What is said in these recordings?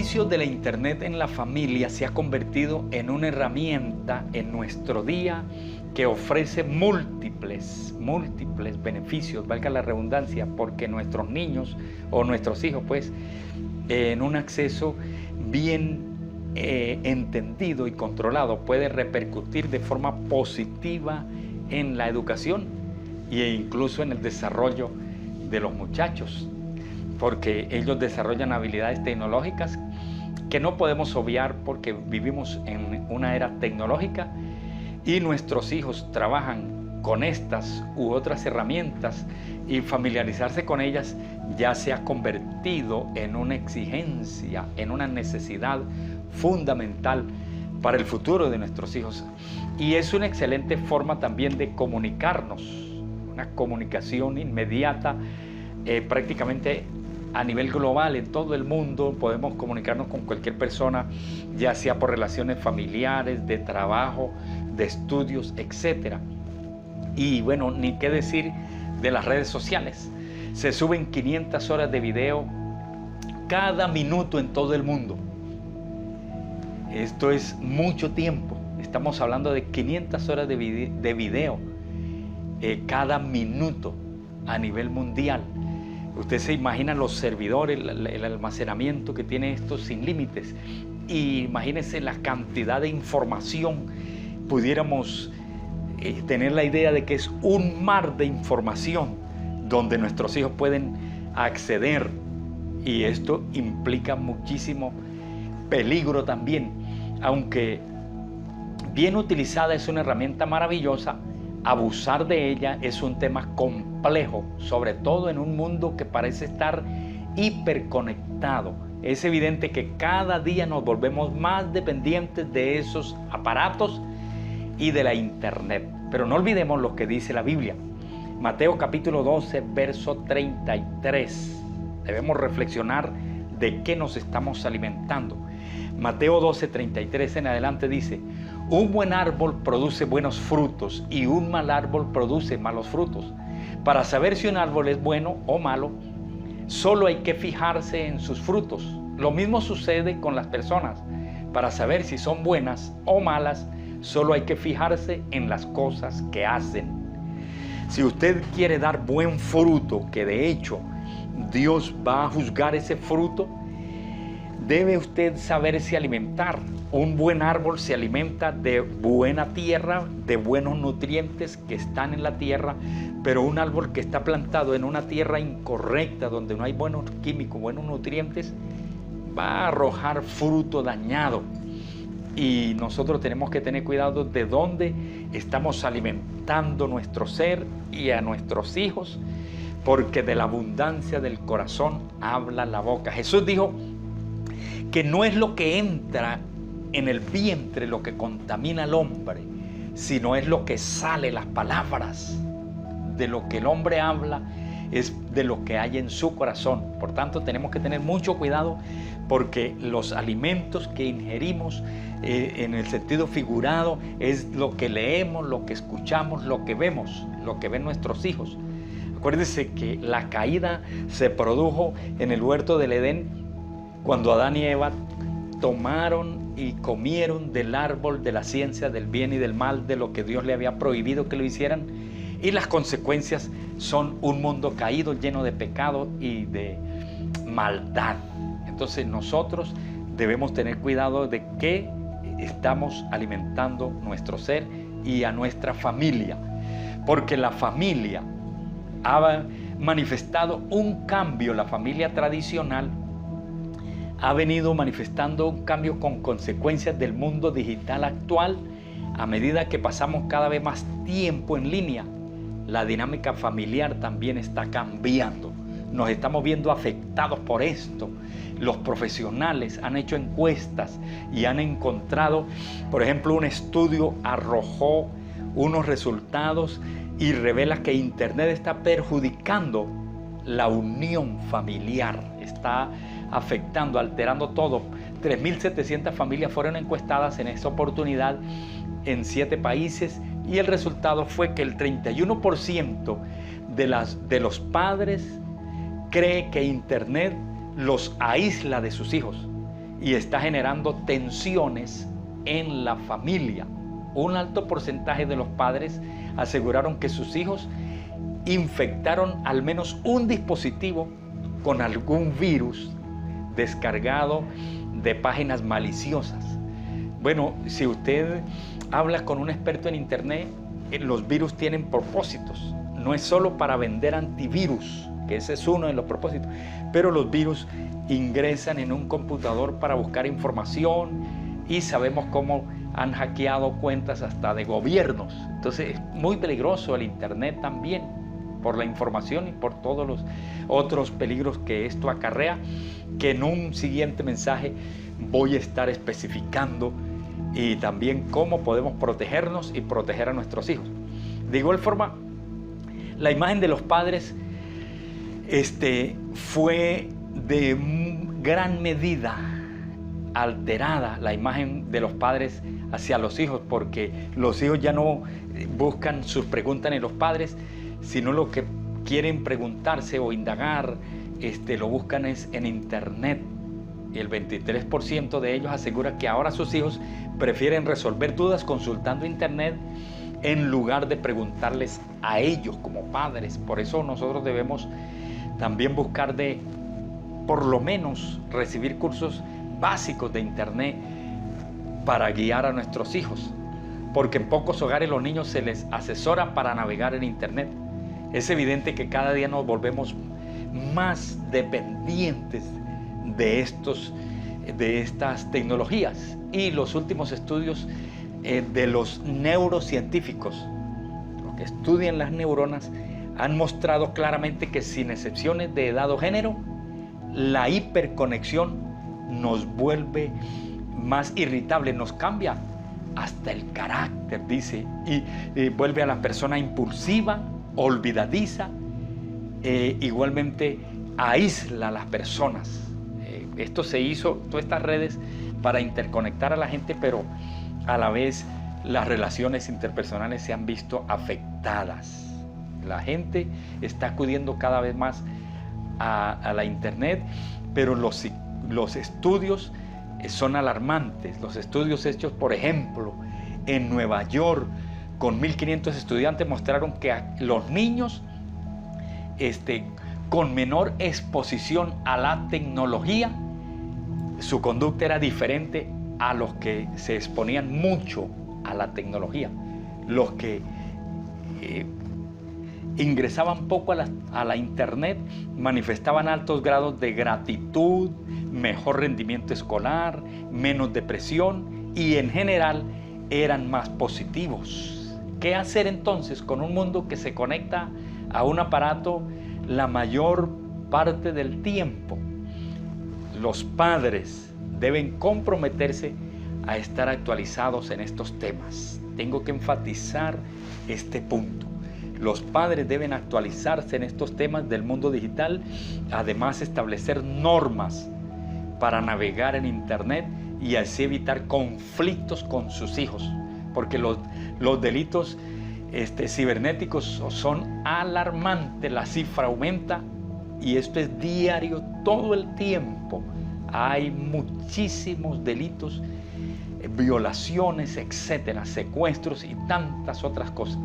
beneficio de la Internet en la familia se ha convertido en una herramienta en nuestro día que ofrece múltiples beneficios, valga la redundancia, porque nuestros niños o nuestros hijos, pues, en un acceso bien entendido y controlado, puede repercutir de forma positiva en la educación e incluso en el desarrollo de los muchachos, porque ellos desarrollan habilidades tecnológicas que no podemos obviar porque vivimos en una era tecnológica y nuestros hijos trabajan con estas u otras herramientas y familiarizarse con ellas ya se ha convertido en una exigencia, en una necesidad fundamental para el futuro de nuestros hijos. Y es una excelente forma también de comunicarnos, una comunicación inmediata, prácticamente a nivel global en todo el mundo. Podemos comunicarnos con cualquier persona, ya sea por relaciones familiares, de trabajo, de estudios, etc. Y bueno, ni qué decir de las redes sociales. Se suben 500 horas de video cada minuto en todo el mundo. Esto es mucho tiempo. Estamos hablando de 500 horas de video cada minuto a nivel mundial. Usted se imagina los servidores, el almacenamiento que tiene esto sin límites. Y imagínese la cantidad de información. Pudiéramos tener la idea de que es un mar de información donde nuestros hijos pueden acceder. Y esto implica muchísimo peligro también. Aunque bien utilizada es una herramienta maravillosa, abusar de ella es un tema complejo, sobre todo en un mundo que parece estar hiperconectado. Es evidente que cada día nos volvemos más dependientes de esos aparatos y de la Internet. Pero no olvidemos lo que dice la Biblia. Mateo capítulo 12, verso 33. Debemos reflexionar de qué nos estamos alimentando. Mateo 12, 33 en adelante dice: un buen árbol produce buenos frutos y un mal árbol produce malos frutos. Para saber si un árbol es bueno o malo, solo hay que fijarse en sus frutos. Lo mismo sucede con las personas. Para saber si son buenas o malas, solo hay que fijarse en las cosas que hacen. Si usted quiere dar buen fruto, que de hecho Dios va a juzgar ese fruto, debe usted saberse alimentar. Un buen árbol se alimenta de buena tierra, de buenos nutrientes que están en la tierra, pero un árbol que está plantado en una tierra incorrecta, donde no hay buenos químicos, buenos nutrientes, va a arrojar fruto dañado. Y nosotros tenemos que tener cuidado de dónde estamos alimentando nuestro ser y a nuestros hijos, porque de la abundancia del corazón habla la boca. Jesús dijo que no es lo que entra en el vientre lo que contamina al hombre, sino es lo que sale, las palabras. De lo que el hombre habla es de lo que hay en su corazón. Por tanto, tenemos que tener mucho cuidado, porque los alimentos que ingerimos en el sentido figurado es lo que leemos, lo que escuchamos, lo que vemos, lo que ven nuestros hijos. Acuérdense que la caída se produjo en el huerto del Edén cuando Adán y Eva tomaron y comieron del árbol de la ciencia del bien y del mal, de lo que Dios le había prohibido que lo hicieran, y las consecuencias son un mundo caído, lleno de pecado y de maldad. Entonces nosotros debemos tener cuidado de qué estamos alimentando nuestro ser y a nuestra familia, porque la familia ha manifestado un cambio. La familia tradicional ha venido manifestando un cambio con consecuencias del mundo digital actual. A medida que pasamos cada vez más tiempo en línea, la dinámica familiar también está cambiando. Nos estamos viendo afectados por esto. Los profesionales han hecho encuestas y han encontrado, por ejemplo, un estudio arrojó unos resultados y revela que Internet está perjudicando la unión familiar, está afectando, alterando todo. 3.700 familias fueron encuestadas en esta oportunidad en 7 países y el resultado fue que el 31% de los padres cree que Internet los aísla de sus hijos, y está generando tensiones en la familia. Un alto porcentaje de los padres aseguraron que sus hijos infectaron al menos un dispositivo con algún virus descargado de páginas maliciosas. Bueno, si usted habla con un experto en internet, los virus tienen propósitos. No es solo para vender antivirus, que ese es uno de los propósitos, pero los virus ingresan en un computador para buscar información y sabemos cómo han hackeado cuentas hasta de gobiernos. Entonces es muy peligroso el internet también, por la información y por todos los otros peligros que esto acarrea, que en un siguiente mensaje voy a estar especificando, y también cómo podemos protegernos y proteger a nuestros hijos. De igual forma, la imagen de los padres fue de gran medida alterada, la imagen de los padres hacia los hijos, porque los hijos ya no buscan sus preguntas en los padres, sino lo que quieren preguntarse o indagar, lo buscan es en internet. Y el 23% de ellos asegura que ahora sus hijos prefieren resolver dudas consultando internet en lugar de preguntarles a ellos como padres. Por eso nosotros debemos también buscar de, por lo menos, recibir cursos básicos de internet para guiar a nuestros hijos, porque en pocos hogares los niños se les asesora para navegar en internet. Es evidente que cada día nos volvemos más dependientes de estas tecnologías, y los últimos estudios de los neurocientíficos, los que estudian las neuronas, han mostrado claramente que sin excepciones de edad o género, la hiperconexión nos vuelve más irritable, nos cambia hasta el carácter, dice, y vuelve a la persona impulsiva, olvidadiza, igualmente aísla a las personas. Esto se hizo, todas estas redes, para interconectar a la gente, pero a la vez las relaciones interpersonales se han visto afectadas. La gente está acudiendo cada vez más a la internet, pero los estudios son alarmantes. Los estudios hechos, por ejemplo, en Nueva York, con 1.500 estudiantes, mostraron que los niños con menor exposición a la tecnología, su conducta era diferente a los que se exponían mucho a la tecnología. Los que ingresaban poco a la internet manifestaban altos grados de gratitud, mejor rendimiento escolar, menos depresión y en general eran más positivos. ¿Qué hacer entonces con un mundo que se conecta a un aparato la mayor parte del tiempo? Los padres deben comprometerse a estar actualizados en estos temas. Tengo que enfatizar este punto. Los padres deben actualizarse en estos temas del mundo digital, además establecer normas para navegar en internet y así evitar conflictos con sus hijos, porque los delitos cibernéticos son alarmantes, la cifra aumenta y esto es diario, todo el tiempo. Hay muchísimos delitos, violaciones, etcétera, secuestros y tantas otras cosas.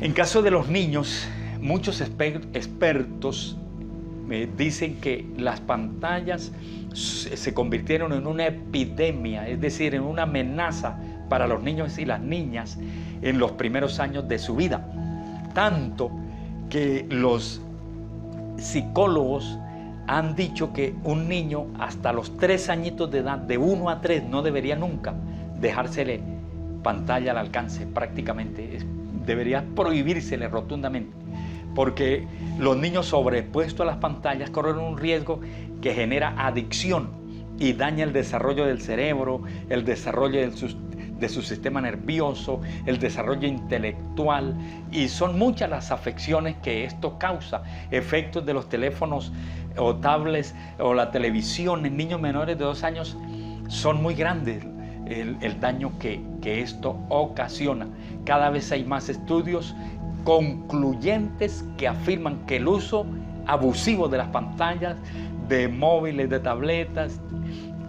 En caso de los niños, muchos expertos dicen que las pantallas se convirtieron en una epidemia, es decir, en una amenaza para los niños y las niñas en los primeros años de su vida. Tanto que los psicólogos han dicho que un niño hasta los 3 añitos de edad, de 1 a 3, no debería nunca dejársele pantalla al alcance, prácticamente. Debería prohibírsele rotundamente, porque los niños sobrepuestos a las pantallas corren un riesgo que genera adicción y daña el desarrollo del cerebro, el desarrollo de su sistema nervioso, el desarrollo intelectual, y son muchas las afecciones que esto causa. Efectos de los teléfonos o tablets o la televisión en niños menores de 2 años son muy grandes. El daño que esto ocasiona. Cada vez hay más estudios concluyentes que afirman que el uso abusivo de las pantallas de móviles, de tabletas,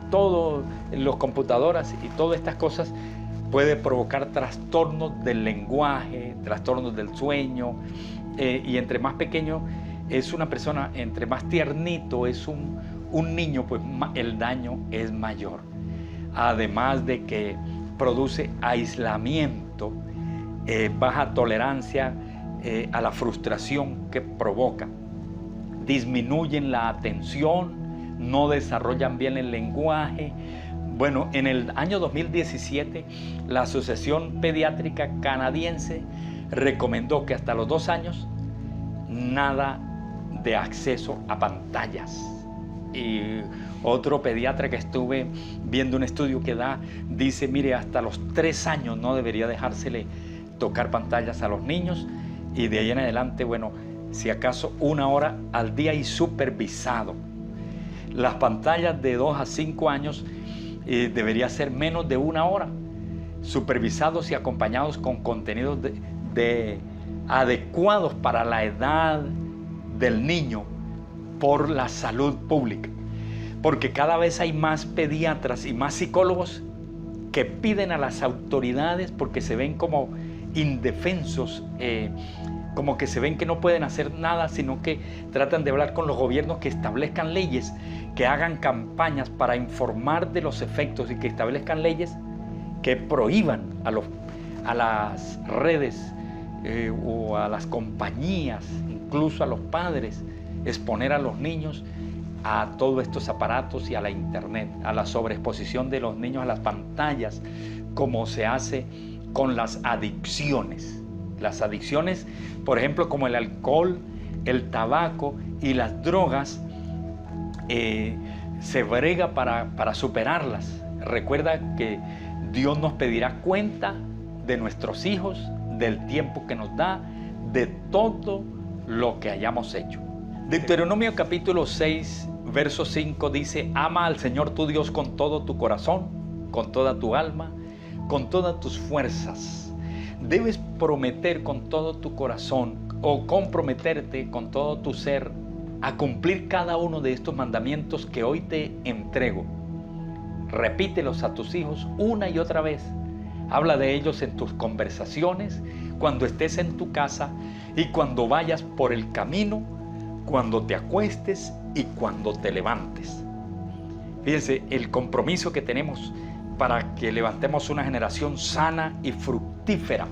todos los computadoras y todas estas cosas puede provocar trastornos del lenguaje, trastornos del sueño, y entre más pequeño es una persona, entre más tiernito es un niño, pues el daño es mayor. Además de que produce aislamiento, baja tolerancia a la frustración que provoca, disminuyen la atención, no desarrollan bien el lenguaje. Bueno, en el año 2017, la Asociación Pediátrica Canadiense recomendó que hasta los 2 años nada de acceso a pantallas. Y otro pediatra que estuve viendo un estudio que dice, mire, hasta los 3 años no debería dejársele tocar pantallas a los niños, y de ahí en adelante, bueno, si acaso 1 hora al día y supervisado. Las pantallas de 2 a 5 años debería ser menos de 1 hora, supervisados y acompañados con contenidos adecuados para la edad del niño por la salud pública. Porque cada vez hay más pediatras y más psicólogos que piden a las autoridades, porque se ven como indefensos, como que se ven que no pueden hacer nada, sino que tratan de hablar con los gobiernos que establezcan leyes, que hagan campañas para informar de los efectos y que establezcan leyes que prohíban a las redes o a las compañías, incluso a los padres, exponer a los niños a todos estos aparatos y a la internet, a la sobreexposición de los niños a las pantallas, como se hace con las adicciones. Las adicciones, por ejemplo, como el alcohol, el tabaco y las drogas, se brega para superarlas. Recuerda que Dios nos pedirá cuenta de nuestros hijos, del tiempo que nos da, de todo lo que hayamos hecho. Deuteronomio capítulo 6, verso 5 dice: ama al Señor tu Dios con todo tu corazón, con toda tu alma, con todas tus fuerzas. Debes prometer con todo tu corazón o comprometerte con todo tu ser a cumplir cada uno de estos mandamientos que hoy te entrego. Repítelos a tus hijos una y otra vez. Habla de ellos en tus conversaciones, cuando estés en tu casa y cuando vayas por el camino, cuando te acuestes y cuando te levantes. Fíjense el compromiso que tenemos para que levantemos una generación sana y fructífera.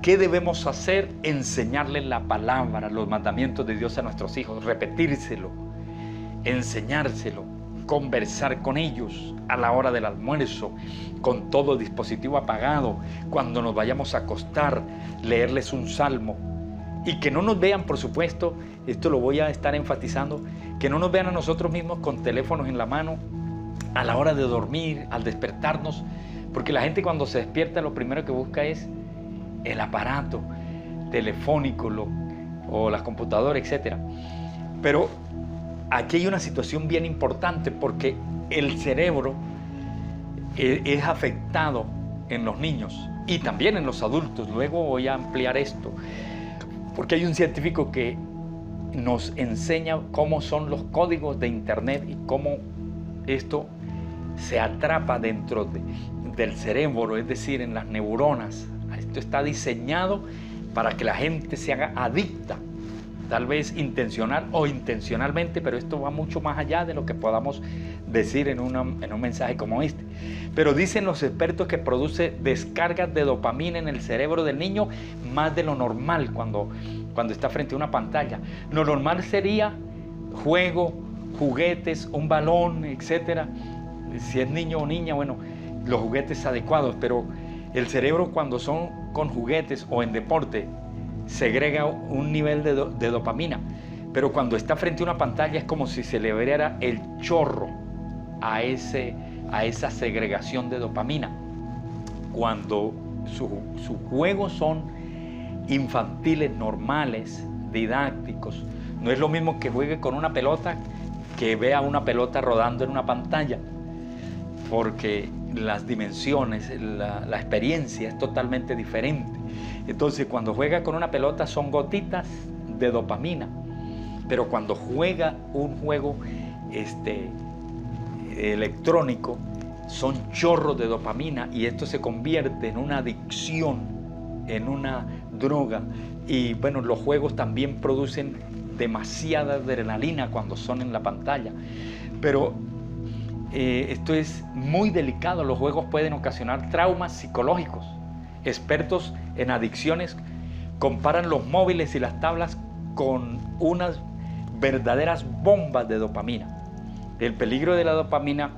¿Qué debemos hacer? Enseñarles la palabra, los mandamientos de Dios a nuestros hijos, repetírselo, enseñárselo, conversar con ellos a la hora del almuerzo, con todo dispositivo apagado, cuando nos vayamos a acostar, leerles un salmo. Y que no nos vean, por supuesto, esto lo voy a estar enfatizando, que no nos vean a nosotros mismos con teléfonos en la mano a la hora de dormir, al despertarnos, porque la gente cuando se despierta lo primero que busca es el aparato telefónico o las computadoras, etc. Pero aquí hay una situación bien importante, porque el cerebro es afectado en los niños y también en los adultos. Luego voy a ampliar esto, porque hay un científico que nos enseña cómo son los códigos de internet y cómo esto se atrapa dentro del cerebro, es decir, en las neuronas. Esto está diseñado para que la gente se haga adicta, tal vez intencional o intencionalmente, pero esto va mucho más allá de lo que podamos decir en un mensaje como este. Pero dicen los expertos que produce descargas de dopamina en el cerebro del niño más de lo normal cuando está frente a una pantalla. Lo normal sería juego, juguetes, un balón, etcétera. Si es niño o niña, bueno, los juguetes adecuados, pero el cerebro, cuando son con juguetes o en deporte, segrega un nivel de dopamina. Pero cuando está frente a una pantalla es como si se le abriera el chorro a esa segregación de dopamina. Cuando sus juegos son infantiles, normales, didácticos, no es lo mismo que juegue con una pelota que vea una pelota rodando en una pantalla, porque las dimensiones, la experiencia es totalmente diferente. Entonces, cuando juega con una pelota son gotitas de dopamina, Pero cuando juega un juego electrónico, son chorros de dopamina y esto se convierte en una adicción, en una droga. Y bueno, los juegos también producen demasiada adrenalina cuando son en la pantalla. Pero esto es muy delicado. Los juegos pueden ocasionar traumas psicológicos. Expertos en adicciones comparan los móviles y las tablas con unas verdaderas bombas de dopamina. El peligro de la dopamina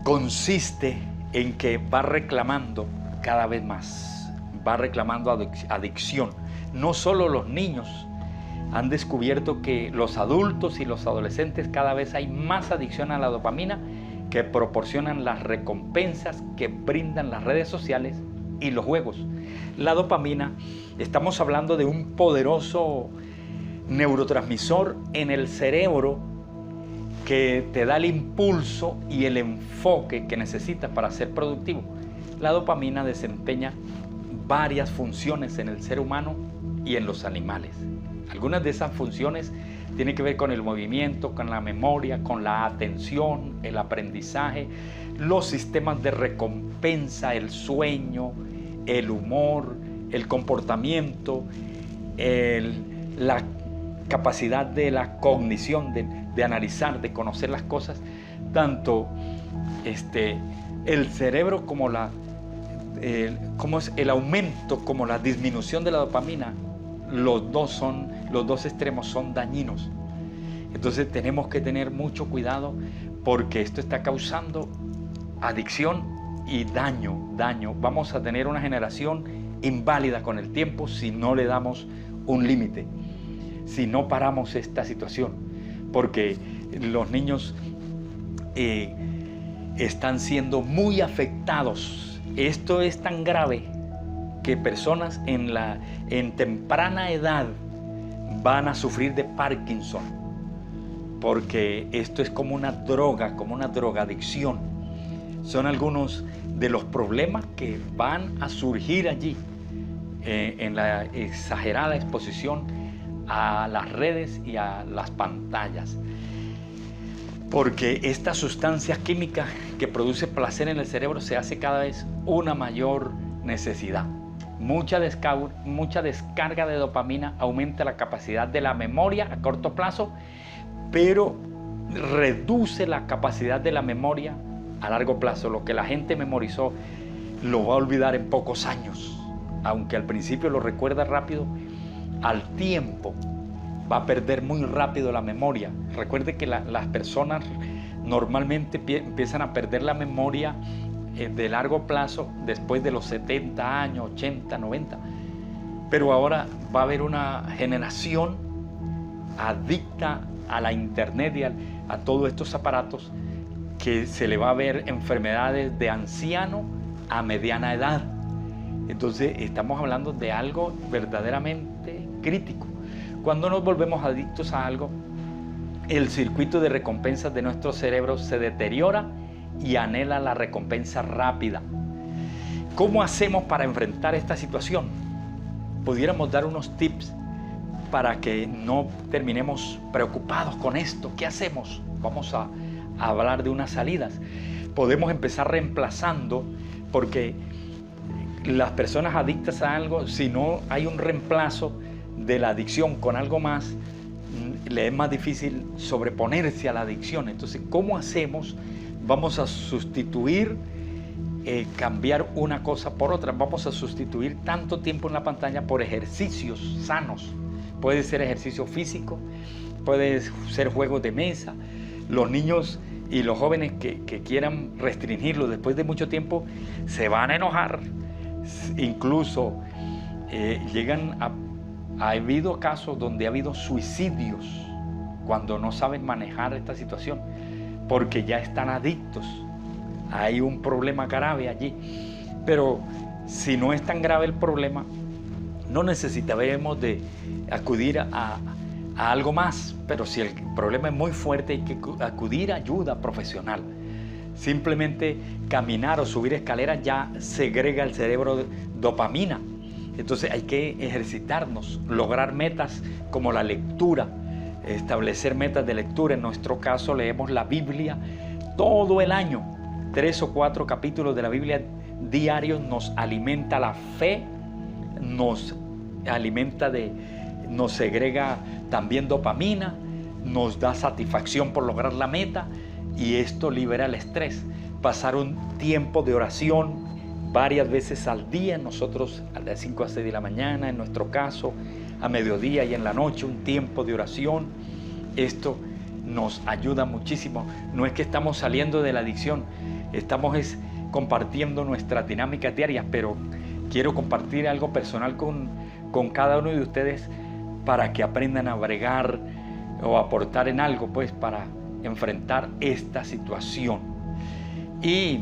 consiste en que va reclamando cada vez más, va reclamando adicción. No solo los niños han descubierto que los adultos y los adolescentes cada vez hay más adicción a la dopamina que proporcionan las recompensas que brindan las redes sociales y los juegos. La dopamina, estamos hablando de un poderoso neurotransmisor en el cerebro que te da el impulso y el enfoque que necesitas para ser productivo. La dopamina desempeña varias funciones en el ser humano y en los animales. Algunas de esas funciones tienen que ver con el movimiento, con la memoria, con la atención, el aprendizaje, los sistemas de recompensa, el sueño, el humor, el comportamiento, la capacidad de la cognición, de analizar, de conocer las cosas. Tanto el cerebro como el aumento como la disminución de la dopamina, los dos extremos son dañinos. Entonces tenemos que tener mucho cuidado porque esto está causando adicción y daño. Vamos a tener una generación inválida con el tiempo si no le damos un límite, si no paramos esta situación, porque los niños están siendo muy afectados. Esto es tan grave que personas en temprana edad van a sufrir de Parkinson, porque esto es como una droga, como una drogadicción. Son algunos de los problemas que van a surgir allí en la exagerada exposición a las redes y a las pantallas. Porque esta sustancia química que produce placer en el cerebro se hace cada vez una mayor necesidad. Mucha descarga de dopamina aumenta la capacidad de la memoria a corto plazo, pero reduce la capacidad de la memoria a largo plazo. Lo que la gente memorizó lo va a olvidar en pocos años. Aunque al principio lo recuerda rápido, al tiempo va a perder muy rápido la memoria. Recuerde que las personas normalmente empiezan a perder la memoria de largo plazo después de los 70 años, 80, 90. Pero ahora va a haber una generación adicta a la internet y a todos estos aparatos que se le va a ver enfermedades de anciano a mediana edad. Entonces estamos hablando de algo verdaderamente crítico. Cuando nos volvemos adictos a algo, el circuito de recompensas de nuestro cerebro se deteriora y anhela la recompensa rápida. ¿Cómo hacemos para enfrentar esta situación? Pudiéramos dar unos tips para que no terminemos preocupados con esto. ¿Qué hacemos? Vamos a hablar de unas salidas. Podemos empezar reemplazando, porque las personas adictas a algo, si no hay un reemplazo de la adicción con algo más, le es más difícil sobreponerse a la adicción. Entonces, ¿cómo hacemos? Vamos a sustituir, cambiar una cosa por otra. Vamos a sustituir tanto tiempo en la pantalla por ejercicios sanos. Puede ser ejercicio físico, puede ser juegos de mesa. Los niños y los jóvenes que quieran restringirlo después de mucho tiempo se van a enojar. Incluso ha habido casos donde ha habido suicidios cuando no saben manejar esta situación, porque ya están adictos. Hay un problema grave allí. Pero si no es tan grave el problema, no necesitaremos de acudir a algo más. Pero si el problema es muy fuerte, hay que acudir a ayuda profesional. Simplemente caminar o subir escaleras ya segrega el cerebro dopamina. Entonces hay que ejercitarnos, lograr metas como la lectura, establecer metas de lectura. En nuestro caso leemos la Biblia todo el año, 3 o 4 capítulos de la Biblia diarios. Nos alimenta la fe, nos segrega también dopamina, nos da satisfacción por lograr la meta, y esto libera el estrés. Pasar un tiempo de oración varias veces al día, nosotros a las 5 a 6 de la mañana, en nuestro caso, a mediodía y en la noche, un tiempo de oración. Esto nos ayuda muchísimo. No es que estamos saliendo de la adicción, estamos compartiendo nuestras dinámicas diarias, pero quiero compartir algo personal con cada uno de ustedes para que aprendan a bregar o aportar en algo, pues, para enfrentar esta situación. Y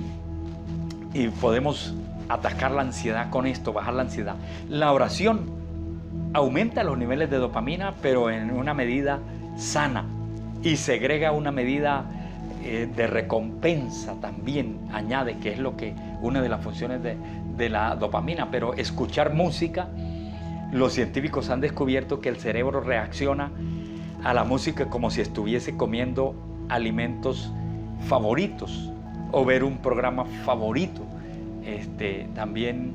podemos atacar la ansiedad con esto, bajar la ansiedad. La oración aumenta los niveles de dopamina, pero en una medida sana, y segrega una medida de recompensa también, añade, que es una de las funciones de la dopamina. Pero escuchar música, los científicos han descubierto que el cerebro reacciona a la música como si estuviese comiendo alimentos favoritos o ver un programa favorito. También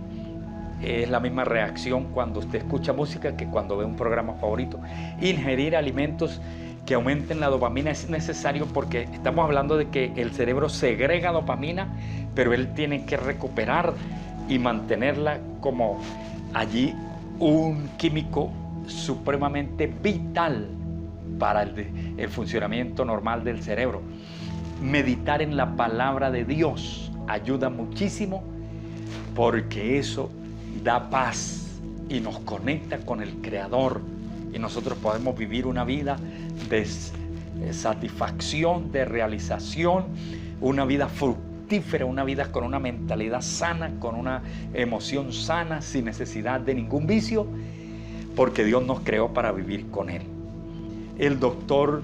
es la misma reacción cuando usted escucha música que cuando ve un programa favorito. Ingerir alimentos que aumenten la dopamina es necesario, porque estamos hablando de que el cerebro segrega dopamina, pero él tiene que recuperar y mantenerla como allí un químico supremamente vital para el funcionamiento normal del cerebro. Meditar en la palabra de Dios ayuda muchísimo, porque eso da paz y nos conecta con el Creador, y nosotros podemos vivir una vida de satisfacción, de realización, una vida fructífera, una vida con una mentalidad sana, con una emoción sana, sin necesidad de ningún vicio, porque Dios nos creó para vivir con Él. El doctor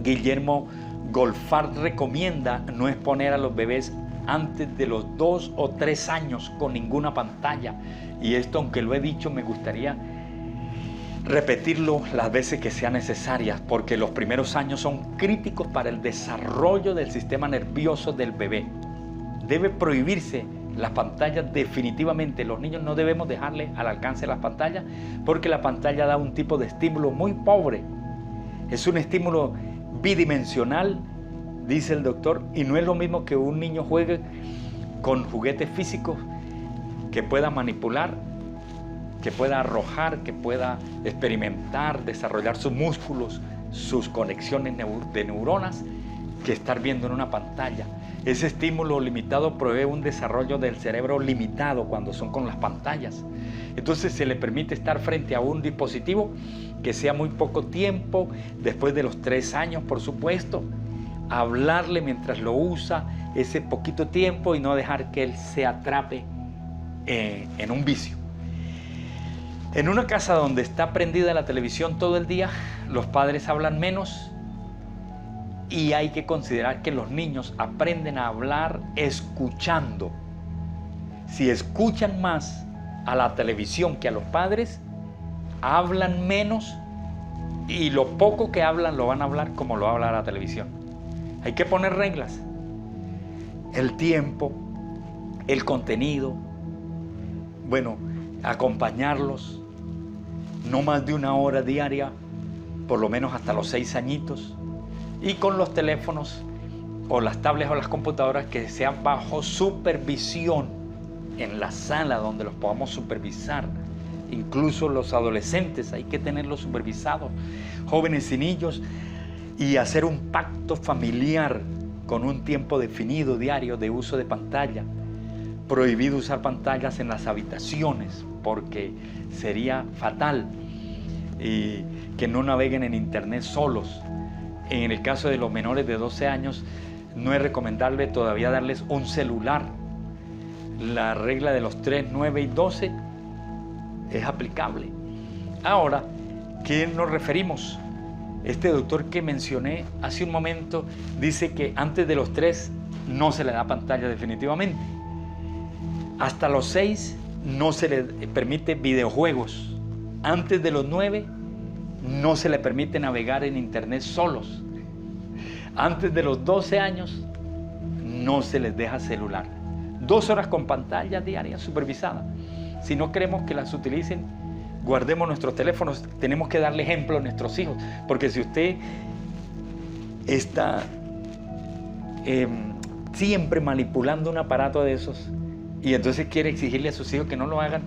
Guillermo Goldfarb recomienda no exponer a los bebés antes de los 2 o 3 años con ninguna pantalla. Y esto, aunque lo he dicho, me gustaría repetirlo las veces que sean necesarias, porque los primeros años son críticos para el desarrollo del sistema nervioso del bebé. Debe prohibirse las pantallas definitivamente. Los niños no debemos dejarles al alcance las pantallas, porque la pantalla da un tipo de estímulo muy pobre. Es un estímulo bidimensional, dice el doctor, y no es lo mismo que un niño juegue con juguetes físicos que pueda manipular, que pueda arrojar, que pueda experimentar, desarrollar sus músculos, sus conexiones de neuronas, que estar viendo en una pantalla. Ese estímulo limitado provee un desarrollo del cerebro limitado cuando son con las pantallas. Entonces se le permite estar frente a un dispositivo que sea muy poco tiempo, después de los 3 años, por supuesto, hablarle mientras lo usa ese poquito tiempo y no dejar que él se atrape en un vicio. En una casa donde está prendida la televisión todo el día, los padres hablan menos, y hay que considerar que los niños aprenden a hablar escuchando. Si escuchan más a la televisión que a los padres, hablan menos, y lo poco que hablan lo van a hablar como lo habla la televisión. Hay que poner reglas. El tiempo, el contenido, acompañarlos, no más de 1 hora diaria, por lo menos hasta los 6 añitos, y con los teléfonos o las tablets o las computadoras que sean bajo supervisión, en la sala donde los podamos supervisar. Incluso los adolescentes hay que tenerlos supervisados, jóvenes y niños, y hacer un pacto familiar con un tiempo definido diario de uso de pantalla. Prohibido usar pantallas en las habitaciones, porque sería fatal, y que no naveguen en internet solos. En el caso de los menores de 12 años, no es recomendable todavía darles un celular. La regla de los 3, 9 y 12 es aplicable. Ahora, ¿qué nos referimos? Este doctor que mencioné hace un momento dice que antes de los 3 no se le da pantalla definitivamente. Hasta los 6 no se les permite videojuegos. Antes de los 9 no se les permite navegar en internet solos. Antes de los 12 años no se les deja celular. 2 horas con pantalla diaria supervisada. Si no queremos que las utilicen, guardemos nuestros teléfonos. Tenemos que darle ejemplo a nuestros hijos, porque si usted está siempre manipulando un aparato de esos y entonces quiere exigirle a sus hijos que no lo hagan,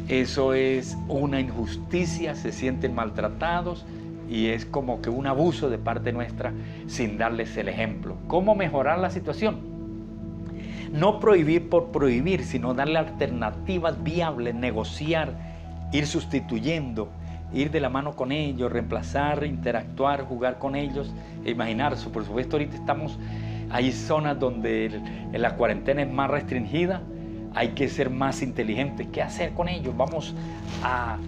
eso es una injusticia, se sienten maltratados y es como que un abuso de parte nuestra sin darles el ejemplo. ¿Cómo mejorar la situación? No prohibir por prohibir, sino darle alternativas viables, negociar, ir sustituyendo, ir de la mano con ellos, reemplazar, interactuar, jugar con ellos e imaginarse. Por supuesto, ahorita hay zonas donde la cuarentena es más restringida, hay que ser más inteligentes. ¿Qué hacer con ellos? Vamos a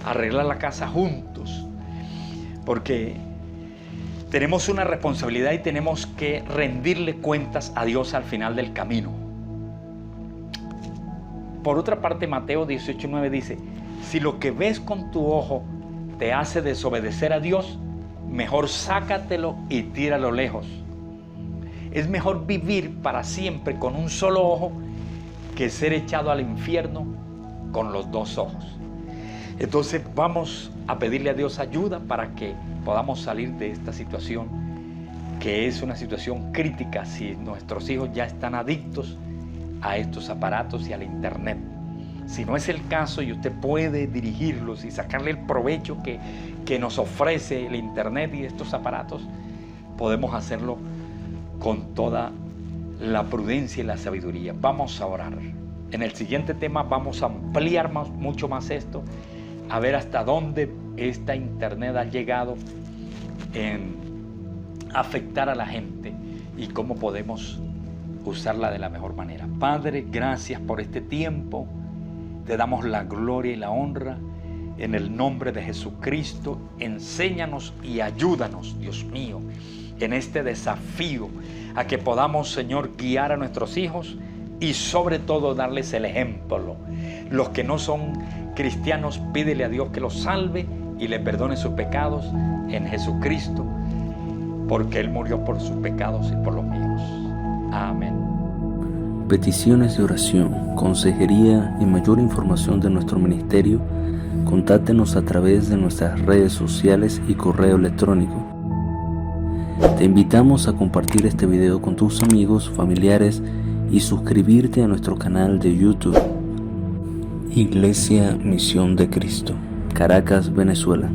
arreglar la casa juntos, porque tenemos una responsabilidad y tenemos que rendirle cuentas a Dios al final del camino. Por otra parte, Mateo 18:9 dice: si lo que ves con tu ojo te hace desobedecer a Dios, mejor sácatelo y tíralo lejos. Es mejor vivir para siempre con un solo ojo que ser echado al infierno con los 2 ojos. Entonces vamos a pedirle a Dios ayuda para que podamos salir de esta situación, que es una situación crítica si nuestros hijos ya están adictos a estos aparatos y al internet. Si no es el caso y usted puede dirigirlos y sacarle el provecho que nos ofrece el internet y estos aparatos, podemos hacerlo con toda la prudencia y la sabiduría. Vamos a orar. En el siguiente tema vamos a ampliar mucho más esto, a ver hasta dónde esta internet ha llegado en afectar a la gente y cómo podemos usarla de la mejor manera. Padre, gracias por este tiempo. Te damos la gloria y la honra en el nombre de Jesucristo. Enséñanos y ayúdanos, Dios mío, en este desafío a que podamos, Señor, guiar a nuestros hijos y sobre todo darles el ejemplo. Los que no son cristianos, pídele a Dios que los salve y le perdone sus pecados en Jesucristo, porque Él murió por sus pecados y por los míos. Amén. Peticiones de oración, consejería y mayor información de nuestro ministerio, contáctenos a través de nuestras redes sociales y correo electrónico. Te invitamos a compartir este video con tus amigos, familiares y suscribirte a nuestro canal de YouTube. Iglesia Misión de Cristo, Caracas, Venezuela.